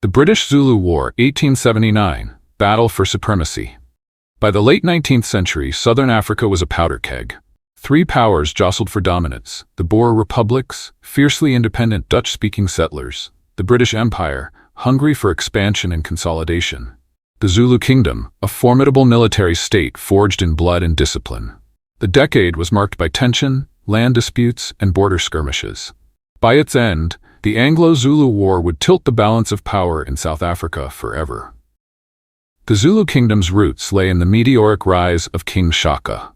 The British Zulu War, 1879, Battle for Supremacy. By the late 19th century, southern Africa was a powder keg. Three powers jostled for dominance: the Boer republics, fiercely independent Dutch-speaking settlers; the British Empire, hungry for expansion and consolidation; the Zulu Kingdom, a formidable military state forged in blood and discipline. The decade was marked by tension, land disputes, and border skirmishes. By its end, the Anglo-Zulu War would tilt the balance of power in South Africa forever. The Zulu Kingdom's roots lay in the meteoric rise of King Shaka.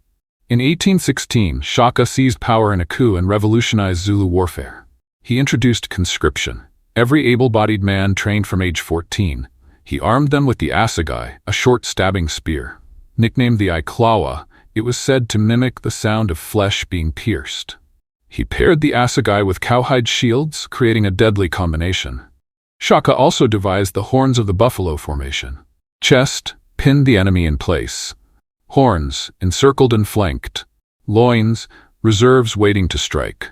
In 1816, Shaka seized power in a coup and revolutionized Zulu warfare. He introduced conscription. Every able-bodied man trained from age 14. He armed them with the assegai, a short stabbing spear. Nicknamed the Iklawa, it was said to mimic the sound of flesh being pierced. He paired the assegai with cowhide shields, creating a deadly combination. Shaka also devised the horns of the buffalo formation. Chest pinned the enemy in place. Horns encircled and flanked. Loins, reserves waiting to strike.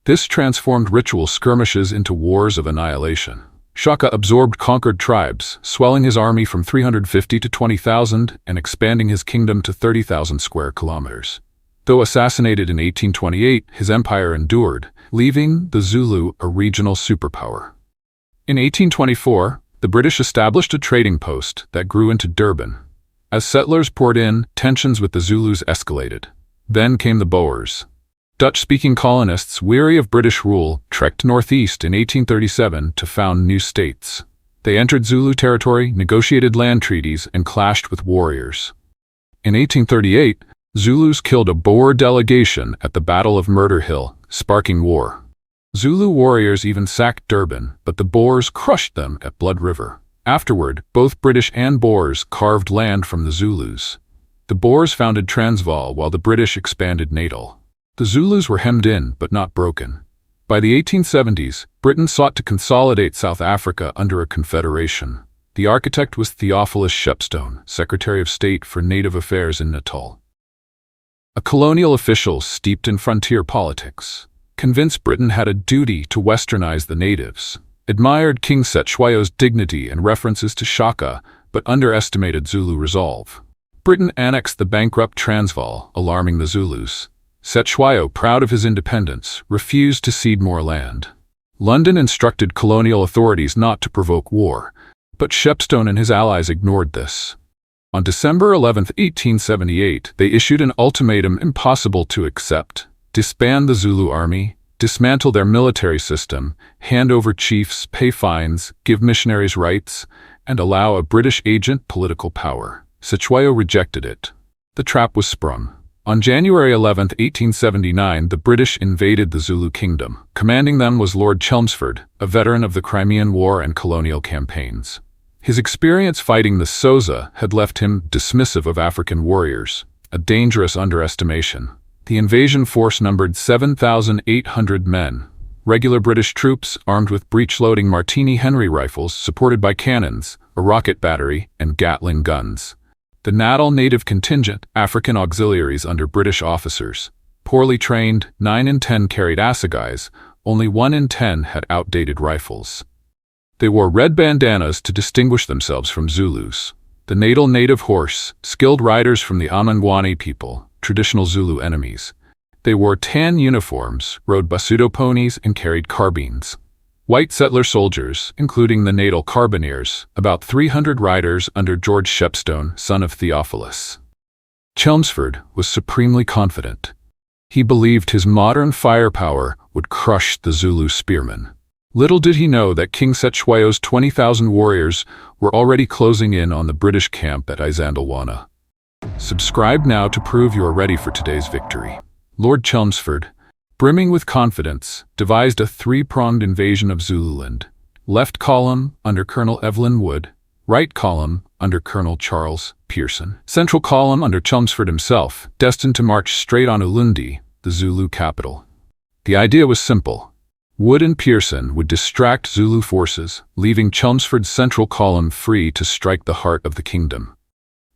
This transformed ritual skirmishes into wars of annihilation. Shaka absorbed conquered tribes, swelling his army from 350 to 20,000 and expanding his kingdom to 30,000 square kilometers. Though assassinated in 1828, his empire endured, leaving the Zulu a regional superpower. In 1824, the British established a trading post that grew into Durban. As settlers poured in, tensions with the Zulus escalated. Then came the Boers. Dutch-speaking colonists, weary of British rule, trekked northeast in 1837 to found new states. They entered Zulu territory, negotiated land treaties, and clashed with warriors. In 1838, Zulus killed a Boer delegation at the Battle of Murder Hill, sparking war. Zulu warriors even sacked Durban, but the Boers crushed them at Blood River. Afterward, both British and Boers carved land from the Zulus. The Boers founded Transvaal while the British expanded Natal. The Zulus were hemmed in, but not broken. By the 1870s, Britain sought to consolidate South Africa under a confederation. The architect was Theophilus Shepstone, Secretary of State for Native Affairs in Natal. A colonial official steeped in frontier politics, convinced Britain had a duty to westernize the natives, admired King Cetshwayo's dignity and references to Shaka, but underestimated Zulu resolve. Britain annexed the bankrupt Transvaal, alarming the Zulus. Cetshwayo, proud of his independence, refused to cede more land. London instructed colonial authorities not to provoke war, but Shepstone and his allies ignored this. On December 11, 1878, they issued an ultimatum impossible to accept: disband the Zulu army, dismantle their military system, hand over chiefs, pay fines, give missionaries rights, and allow a British agent political power. Cetshwayo rejected it. The trap was sprung. On January 11, 1879, the British invaded the Zulu Kingdom. Commanding them was Lord Chelmsford, a veteran of the Crimean War and colonial campaigns. His experience fighting the Xhosa had left him dismissive of African warriors, a dangerous underestimation. The invasion force numbered 7,800 men. Regular British troops armed with breech-loading Martini Henry rifles supported by cannons, a rocket battery, and Gatling guns. The Natal native contingent, African auxiliaries under British officers. Poorly trained, 9 in 10 carried assegais, only 1 in 10 had outdated rifles. They wore red bandanas to distinguish themselves from Zulus. The Natal native horse, skilled riders from the Isandlwana people, traditional Zulu enemies. They wore tan uniforms, rode basuto ponies, and carried carbines. White settler soldiers, including the Natal Carbineers, about 300 riders under George Shepstone, son of Theophilus. Chelmsford was supremely confident. He believed his modern firepower would crush the Zulu spearmen. Little did he know that King Cetshwayo's 20,000 warriors were already closing in on the British camp at Isandlwana. Subscribe now to prove you are ready for today's victory. Lord Chelmsford, brimming with confidence, devised a three-pronged invasion of Zululand. Left column under Colonel Evelyn Wood, right column under Colonel Charles Pearson, central column under Chelmsford himself, destined to march straight on Ulundi, the Zulu capital. The idea was simple. Wood and Pearson would distract Zulu forces, leaving Chelmsford's central column free to strike the heart of the kingdom.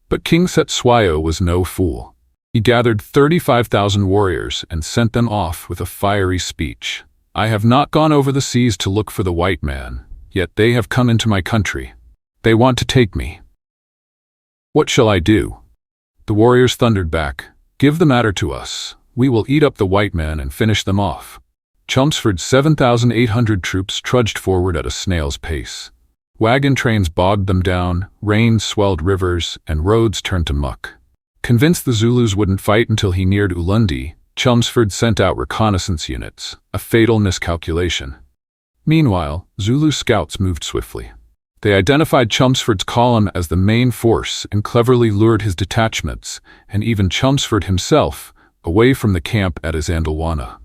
But King Cetshwayo was no fool. He gathered 35,000 warriors and sent them off with a fiery speech. "I have not gone over the seas to look for the white man. Yet they have come into my country. They want to take me. What shall I do?" The warriors thundered back, "Give the matter to us. We will eat up the white men and finish them off." Chelmsford's 7,800 troops trudged forward at a snail's pace. Wagon trains bogged them down, rains swelled rivers, and roads turned to muck. Convinced the Zulus wouldn't fight until he neared Ulundi, Chelmsford sent out reconnaissance units, a fatal miscalculation. Meanwhile, Zulu scouts moved swiftly. They identified Chelmsford's column as the main force and cleverly lured his detachments, and even Chelmsford himself, away from the camp at Isandlwana.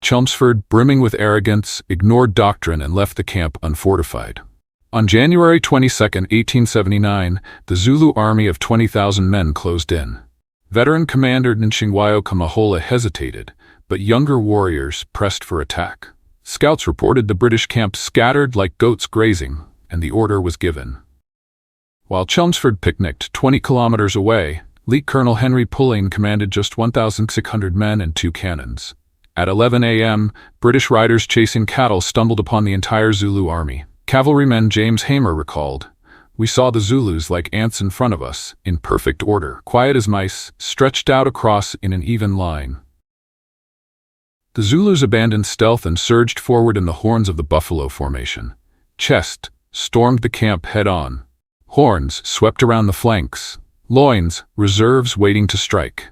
Chelmsford, brimming with arrogance, ignored doctrine and left the camp unfortified. On January 22, 1879, the Zulu army of 20,000 men closed in. Veteran commander Nshingwayo Kamahola hesitated, but younger warriors pressed for attack. Scouts reported the British camp scattered like goats grazing, and the order was given. While Chelmsford picnicked 20 kilometers away, Lt. Colonel Henry Pulleine commanded just 1,600 men and 2 cannons. At 11 a.m., British riders chasing cattle stumbled upon the entire Zulu army. Cavalryman James Hamer recalled, "We saw the Zulus like ants in front of us, in perfect order, quiet as mice, stretched out across in an even line." The Zulus abandoned stealth and surged forward in the horns of the buffalo formation. Chest stormed the camp head-on. Horns swept around the flanks. Loins, reserves waiting to strike.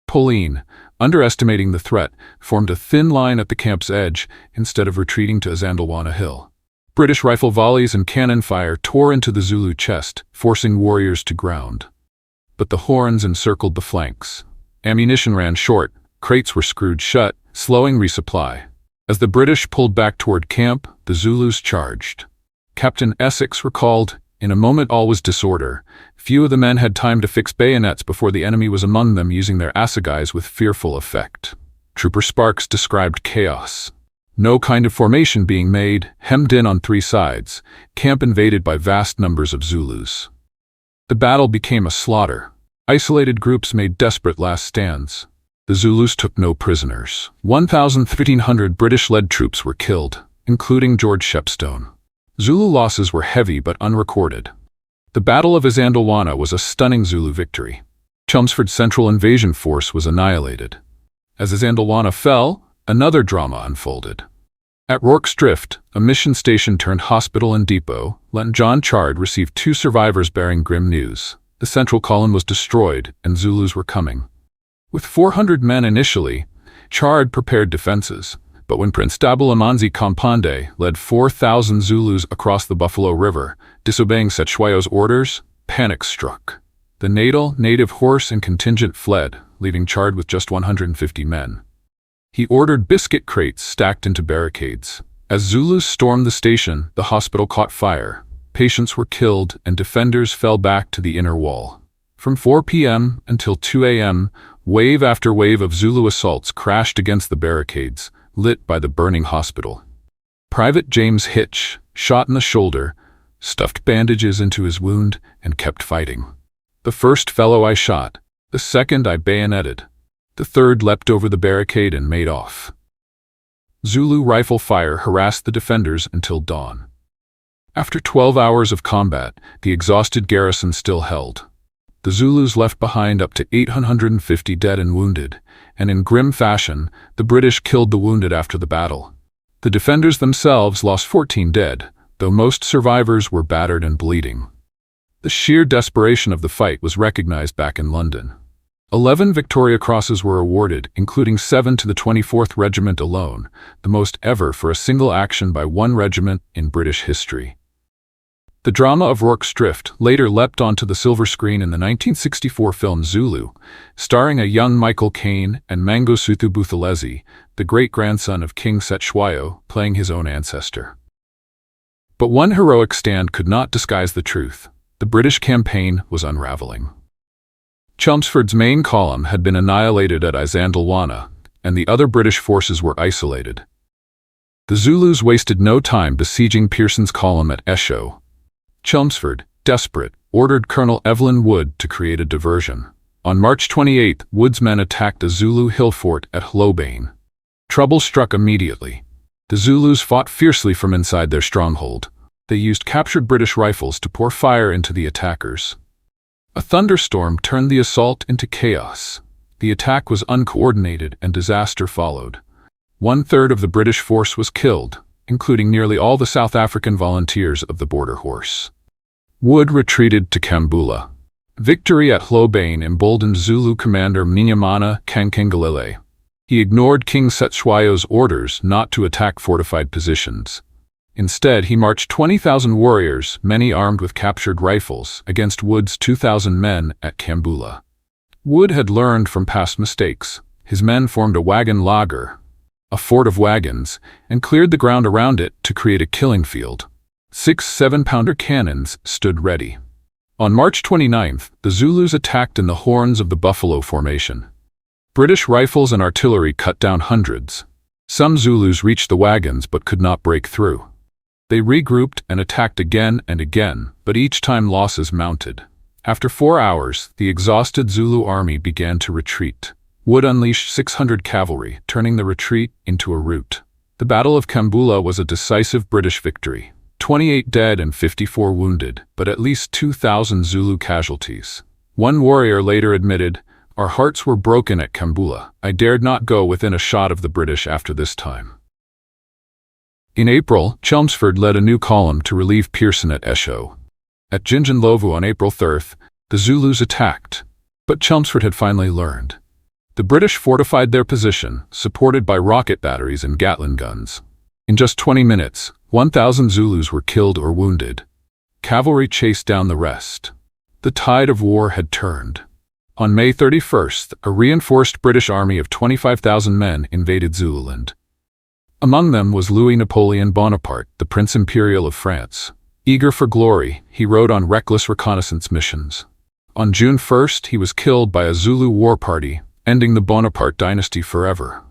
Pulleine, underestimating the threat, formed a thin line at the camp's edge instead of retreating to Isandlwana Hill. British rifle volleys and cannon fire tore into the Zulu chest, forcing warriors to ground. But the horns encircled the flanks. Ammunition ran short, crates were screwed shut, slowing resupply. As the British pulled back toward camp, the Zulus charged. Captain Essex recalled, "In a moment all was disorder. Few of the men had time to fix bayonets before the enemy was among them using their assegais with fearful effect." Trooper Sparks described chaos. No kind of formation being made, hemmed in on 3 sides, camp invaded by vast numbers of Zulus. The battle became a slaughter. Isolated groups made desperate last stands. The Zulus took no prisoners. 1,300 British-led troops were killed, including George Shepstone. Zulu losses were heavy but unrecorded. The Battle of Isandlwana was a stunning Zulu victory. Chelmsford's central invasion force was annihilated. As Isandlwana fell, another drama unfolded. At Rorke's Drift, a mission station turned hospital and depot, Lt. John Chard received 2 survivors bearing grim news. The central column was destroyed, and Zulus were coming. With 400 men initially, Chard prepared defenses, but when Prince Dabulamanzi Kampande led 4,000 Zulus across the Buffalo River, disobeying Setshwayo's orders, panic struck. The native horse and contingent fled, leaving Chard with just 150 men. He ordered biscuit crates stacked into barricades. As Zulus stormed the station, the hospital caught fire. Patients were killed and defenders fell back to the inner wall. From 4 p.m. until 2 a.m., wave after wave of Zulu assaults crashed against the barricades, lit by the burning hospital. Private James Hitch, shot in the shoulder, stuffed bandages into his wound and kept fighting. "The first fellow I shot, the second I bayoneted. The third leapt over the barricade and made off." Zulu rifle fire harassed the defenders until dawn. After 12 hours of combat, the exhausted garrison still held. The Zulus left behind up to 850 dead and wounded, and in grim fashion, the British killed the wounded after the battle. The defenders themselves lost 14 dead, though most survivors were battered and bleeding. The sheer desperation of the fight was recognized back in London. 11 Victoria Crosses were awarded, including 7 to the 24th Regiment alone, the most ever for a single action by one regiment in British history. The drama of Rorke's Drift later leapt onto the silver screen in the 1964 film Zulu, starring a young Michael Caine and Mangosuthu Buthelezi, the great-grandson of King Setshwayo, playing his own ancestor. But one heroic stand could not disguise the truth. The British campaign was unraveling. Chelmsford's main column had been annihilated at Isandlwana, and the other British forces were isolated. The Zulus wasted no time besieging Pearson's column at Esho. Chelmsford, desperate, ordered Colonel Evelyn Wood to create a diversion. On March 28, Wood's men attacked a Zulu hill fort at Hlobane. Trouble struck immediately. The Zulus fought fiercely from inside their stronghold. They used captured British rifles to pour fire into the attackers. A thunderstorm turned the assault into chaos. The attack was uncoordinated and disaster followed. 1/3 of the British force was killed, including nearly all the South African volunteers of the Border Horse. Wood retreated to Kambula. Victory at Hlobane emboldened Zulu commander Mnyamana Kankangalile. He ignored King Cetshwayo's orders not to attack fortified positions. Instead, he marched 20,000 warriors, many armed with captured rifles, against Wood's 2,000 men at Kambula. Wood had learned from past mistakes. His men formed a wagon laager, a fort of wagons, and cleared the ground around it to create a killing field. 6 7-pounder cannons stood ready. On March 29th, the Zulus attacked in the horns of the Buffalo Formation. British rifles and artillery cut down hundreds. Some Zulus reached the wagons but could not break through. They regrouped and attacked again and again, but each time losses mounted. After 4 hours, the exhausted Zulu army began to retreat. Wood unleashed 600 cavalry, turning the retreat into a rout. The Battle of Kambula was a decisive British victory. 28 dead and 54 wounded, but at least 2,000 Zulu casualties. One warrior later admitted, "Our hearts were broken at Kambula. I dared not go within a shot of the British after this time." In April, Chelmsford led a new column to relieve Pearson at Esho. At Jinjanlovu on April 3rd, the Zulus attacked, but Chelmsford had finally learned. The British fortified their position, supported by rocket batteries and Gatling guns. In just 20 minutes, 1,000 Zulus were killed or wounded. Cavalry chased down the rest. The tide of war had turned. On May 31st, a reinforced British army of 25,000 men invaded Zululand. Among them was Louis Napoleon Bonaparte, the Prince Imperial of France. Eager for glory, he rode on reckless reconnaissance missions. On June 1st, he was killed by a Zulu war party, ending the Bonaparte dynasty forever.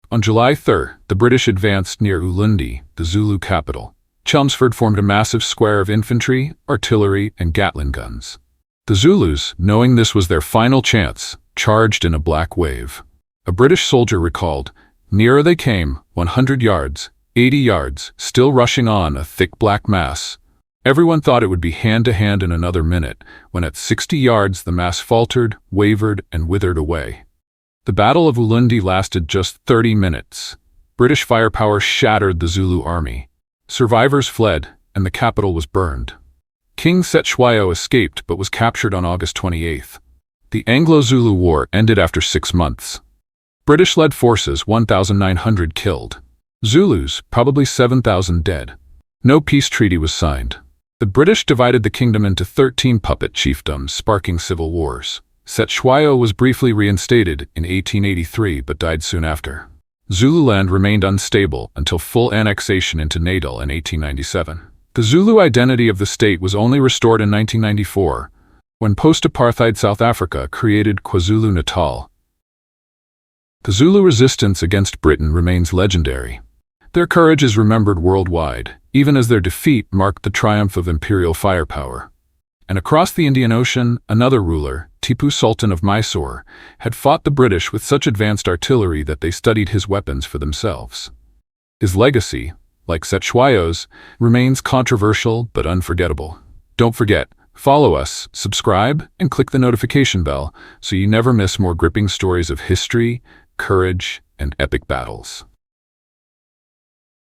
On July 3rd, the British advanced near Ulundi, the Zulu capital. Chelmsford formed a massive square of infantry, artillery, and Gatling guns. The Zulus, knowing this was their final chance, charged in a black wave. A British soldier recalled, "Nearer they came, 100 yards, 80 yards, still rushing on, a thick black mass. Everyone thought it would be hand-to-hand in another minute, when at 60 yards the mass faltered, wavered, and withered away." The Battle of Ulundi lasted just 30 minutes. British firepower shattered the Zulu army. Survivors fled, and the capital was burned. King Cetshwayo escaped but was captured on August 28th. The Anglo-Zulu War ended after 6 months. British-led forces, 1,900 killed. Zulus, probably 7,000 dead. No peace treaty was signed. The British divided the kingdom into 13 puppet chiefdoms, sparking civil wars. Cetshwayo was briefly reinstated in 1883 but died soon after. Zululand remained unstable until full annexation into Natal in 1897. The Zulu identity of the state was only restored in 1994, when post-apartheid South Africa created KwaZulu-Natal. The Zulu resistance against Britain remains legendary. Their courage is remembered worldwide, even as their defeat marked the triumph of imperial firepower. And across the Indian Ocean, another ruler, Tipu Sultan of Mysore, had fought the British with such advanced artillery that they studied his weapons for themselves. His legacy, like Cetshwayo's, remains controversial but unforgettable. Don't forget, follow us, subscribe, and click the notification bell so you never miss more gripping stories of history, courage, and epic battles.